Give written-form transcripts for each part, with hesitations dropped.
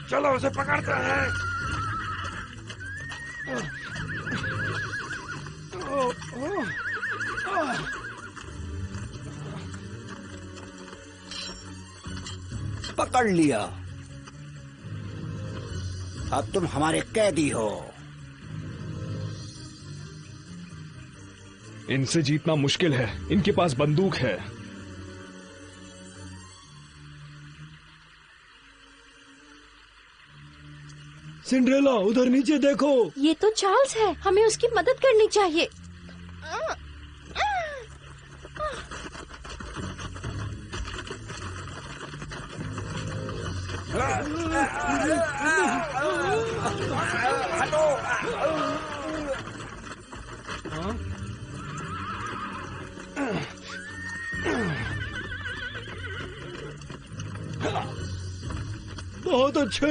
चलो उसे पकड़ते हैं। पकड़ लिया। अब तुम हमारे कैदी हो। इनसे जीतना मुश्किल है, इनके पास बंदूक है। सिंड्रेला उधर नीचे देखो। ये तो चार्ल्स है, हमें उसकी मदद करनी चाहिए। बहुत अच्छे।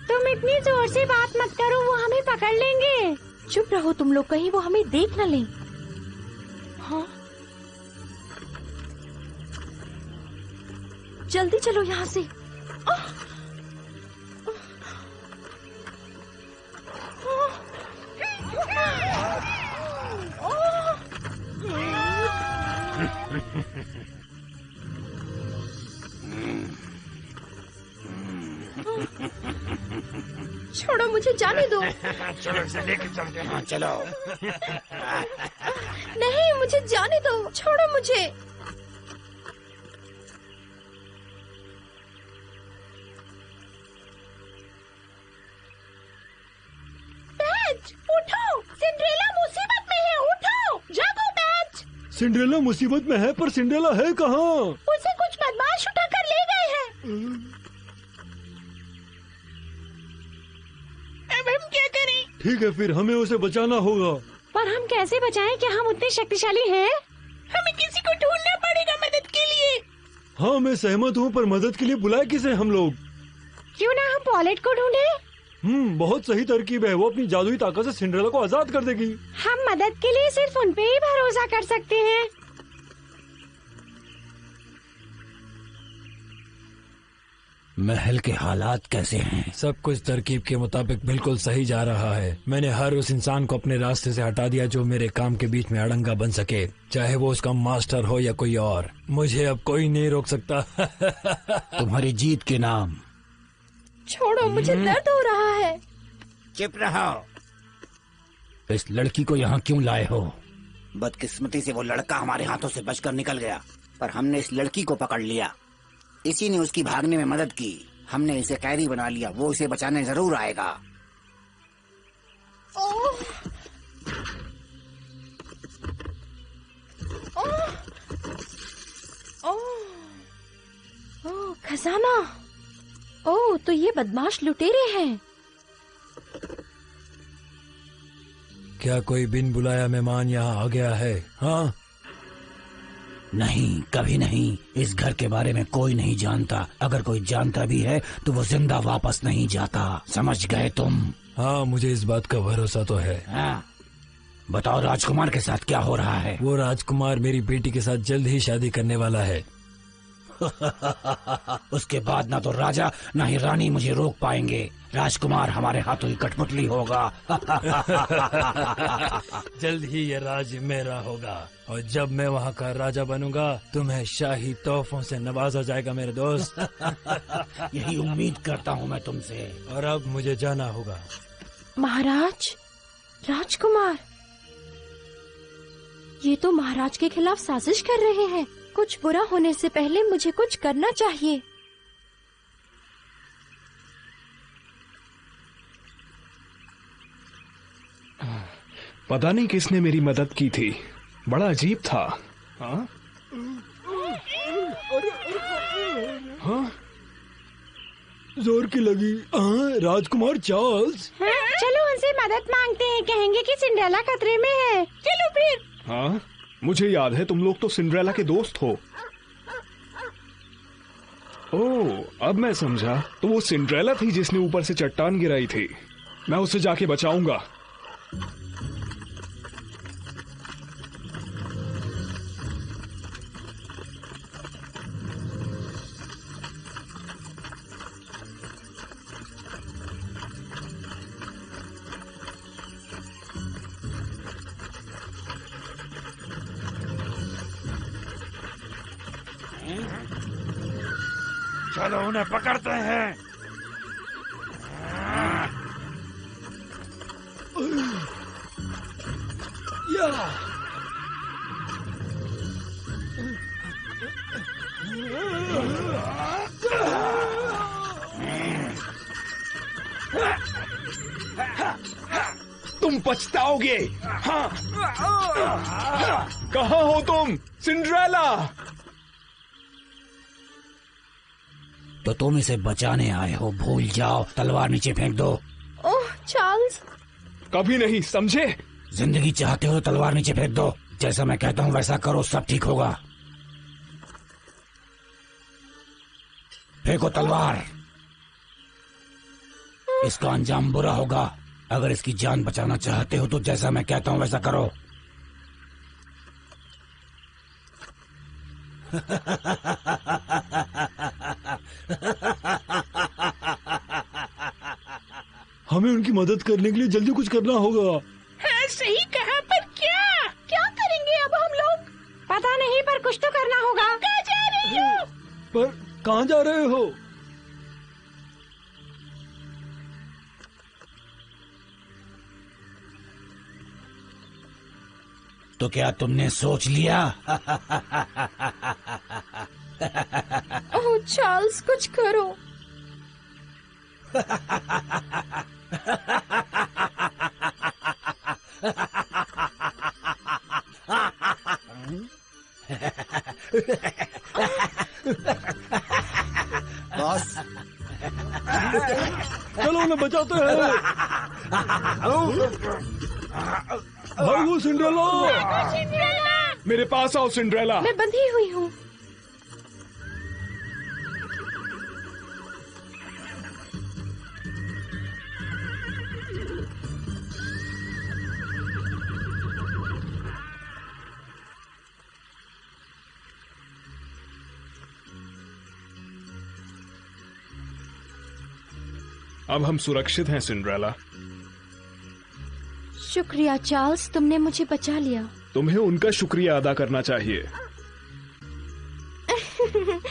तुम इतनी जोर से बात मत करो, वो हमें पकड़ लेंगे। चुप रहो तुम लोग, कहीं वो हमें देख न लें। हाँ, जल्दी चलो यहाँ से। छोड़ो, मुझे जाने दो। चलो इसे लेके चलते हैं। चलो। नहीं, मुझे जाने दो, छोड़ो मुझे। बैज, उठो, सिंड्रेला मुसीबत में है, उठो, जागो बैज। सिंड्रेला मुसीबत में है, पर सिंड्रेला है कहाँ? उसे कुछ बदमाश उठा कर ले गए हैं। अब हम क्या करें? ठीक है, फिर हमें उसे बचाना होगा। पर हम कैसे बचाएं? क्या हम उतने शक्तिशाली हैं? हमें किसी को ढूंढना पड़ेगा मदद के लिए। हाँ, मैं सहमत हूँ, पर मदद के लिए बुलाए किसे हम लोग? क्यों ना हम पॉलेट को ढूंढे? बहुत सही तरकीब है। वो अपनी जादुई ताकत से सिंड्रेला को आजाद कर देगी। हम मदद के लिए सिर्फ उन पे ही भरोसा कर सकते हैं। महल के हालात कैसे हैं? सब कुछ तरकीब के मुताबिक बिल्कुल सही जा रहा है। मैंने हर उस इंसान को अपने रास्ते से हटा दिया जो मेरे काम के बीच में अड़ंगा बन सके, चाहे वो उसका मास्टर हो या कोई और। मुझे अब कोई नहीं रोक सकता। तुम्हारी जीत के नाम। छोड़ो, मुझे दर्द हो रहा है। चुप रहो। इस लड़की को यहाँ क्यों लाए हो? बदकिस्मती से वो लड़का हमारे हाथों से बचकर निकल गया, पर हमने इस लड़की को पकड़ लिया। इसी ने उसकी भागने में मदद की। हमने इसे कैदी बना लिया। वो इसे बचाने जरूर आएगा। ओह, ओह, ओह, ओह, खजाना। ओह, तो ये बदमाश लुटेरे हैं। क्या कोई बिन बुलाया मेहमान यहाँ आ गया है? हाँ? नहीं, कभी नहीं। इस घर के बारे में कोई नहीं जानता। अगर कोई जानता भी है तो वो जिंदा वापस नहीं जाता। समझ गए तुम? हाँ, मुझे इस बात का भरोसा तो है। हाँ। बताओ, राजकुमार के साथ क्या हो रहा है? वो राजकुमार मेरी बेटी के साथ जल्द ही शादी करने वाला है। उसके बाद ना तो राजा ना ही रानी मुझे रोक पाएंगे। राजकुमार हमारे हाथों की कठपुतली होगा। जल्द ही ये राज्य मेरा होगा, और जब मैं वहाँ का राजा बनूंगा तुम्हें शाही तोहफों से नवाजा जाएगा मेरे दोस्त। यही उम्मीद करता हूँ मैं तुमसे। और अब मुझे जाना होगा। महाराज, राजकुमार, ये तो महाराज के खिलाफ साजिश कर रहे हैं। कुछ बुरा होने से पहले मुझे कुछ करना चाहिए। पता नहीं किसने मेरी मदद की थी, बड़ा अजीब था। हाँ? हाँ? जोर की लगी। हाँ, राजकुमार चार्ल्स। चलो उनसे मदद मांगते हैं, कहेंगे कि सिंड्रेला खतरे में है। चलो फिर। हाँ, मुझे याद है तुम लोग तो सिंड्रेला के दोस्त हो। ओह, अब मैं समझा। तो वो सिंड्रेला थी जिसने ऊपर से चट्टान गिराई थी। मैं उसे जाके बचाऊंगा। चलो उन्हें पकड़ते हैं। तुम पछताओगे। हाँ। कहाँ हो तुम सिंड्रेला? तो तुम इसे बचाने आए हो, भूल जाओ। तलवार नीचे फेंक दो। ओह चार्ल्स, कभी नहीं, समझे? जिंदगी चाहते हो तो तलवार नीचे फेंक दो। जैसा मैं कहता हूँ वैसा करो, सब ठीक होगा। फेंको तलवार। इसका अंजाम बुरा होगा। अगर इसकी जान बचाना चाहते हो तो जैसा मैं कहता हूँ वैसा करो। हमें उनकी मदद करने के लिए जल्दी कुछ करना होगा। हाँ सही कहा, पर क्या करेंगे अब हम लोग? पता नहीं, पर कुछ तो करना होगा। कहाँ जा रही हो? पर कहाँ जा रहे हो? तो क्या तुमने सोच लिया? ओह चार्ल्स, कुछ करो। बॉस, चलो उन्हें बचाते हैं। भाई वो सिंड्रेला। मेरे पास आओ सिंड्रेला। मैं बंधी हुई हूँ। अब हम सुरक्षित हैं सिंड्रेला। शुक्रिया चार्ल्स, तुमने मुझे बचा लिया। तुम्हें उनका शुक्रिया अदा करना चाहिए।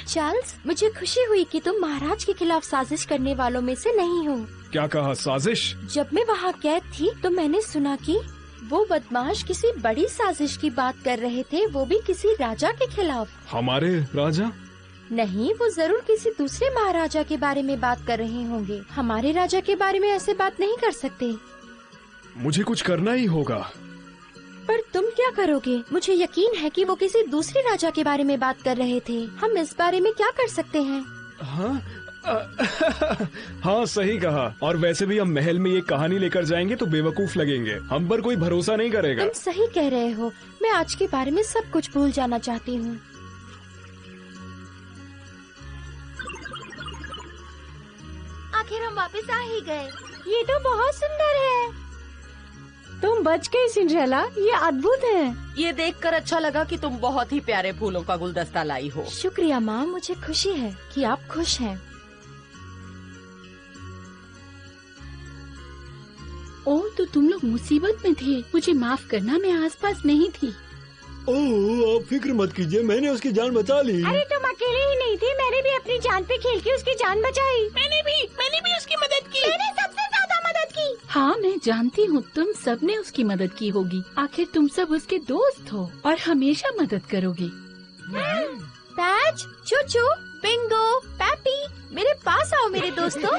चार्ल्स, मुझे खुशी हुई कि तुम महाराज के खिलाफ साजिश करने वालों में से नहीं हो। क्या कहा, साजिश? जब मैं वहाँ कैद थी तो मैंने सुना कि वो बदमाश किसी बड़ी साजिश की बात कर रहे थे, वो भी किसी राजा के खिलाफ। हमारे राजा? नहीं, वो जरूर किसी दूसरे महाराजा के बारे में बात कर रहे होंगे। हमारे राजा के बारे में ऐसे बात नहीं कर सकते। मुझे कुछ करना ही होगा। पर तुम क्या करोगे? मुझे यकीन है कि वो किसी दूसरे राजा के बारे में बात कर रहे थे। हम इस बारे में क्या कर सकते हैं? हाँ हाँ सही कहा। और वैसे भी हम महल में ये कहानी लेकर जाएंगे तो बेवकूफ लगेंगे। हम पर कोई भरोसा नहीं करेगा। तुम सही कह रहे हो। मैं आज के बारे में सब कुछ भूल जाना चाहती हूँ। आखिर हम वापस आ ही गए। ये तो बहुत सुंदर है। तुम बच गई सिंड्रेला, ये अद्भुत है। ये देखकर अच्छा लगा कि तुम बहुत ही प्यारे फूलों का गुलदस्ता लाई हो। शुक्रिया माँ, मुझे खुशी है कि आप खुश हैं। ओह, तो तुम लोग मुसीबत में थे। मुझे माफ करना, मैं आसपास नहीं थी। ओह, आप फिक्र मत कीजिए, मैंने उसकी जान बचा ली। अरे तुम अकेले ही नहीं थे, मैंने भी अपनी जान पे खेल के उसकी जान बचाई। मैंने भी उसकी मदद की। मैंने सबसे ज्यादा मदद की। हाँ, मैं जानती हूँ तुम सब ने उसकी मदद की होगी। आखिर तुम सब उसके दोस्त हो और हमेशा मदद करोगे। पैच, चूचू, बिंगो, पैपी, मेरे पास आओ मेरे दोस्तों।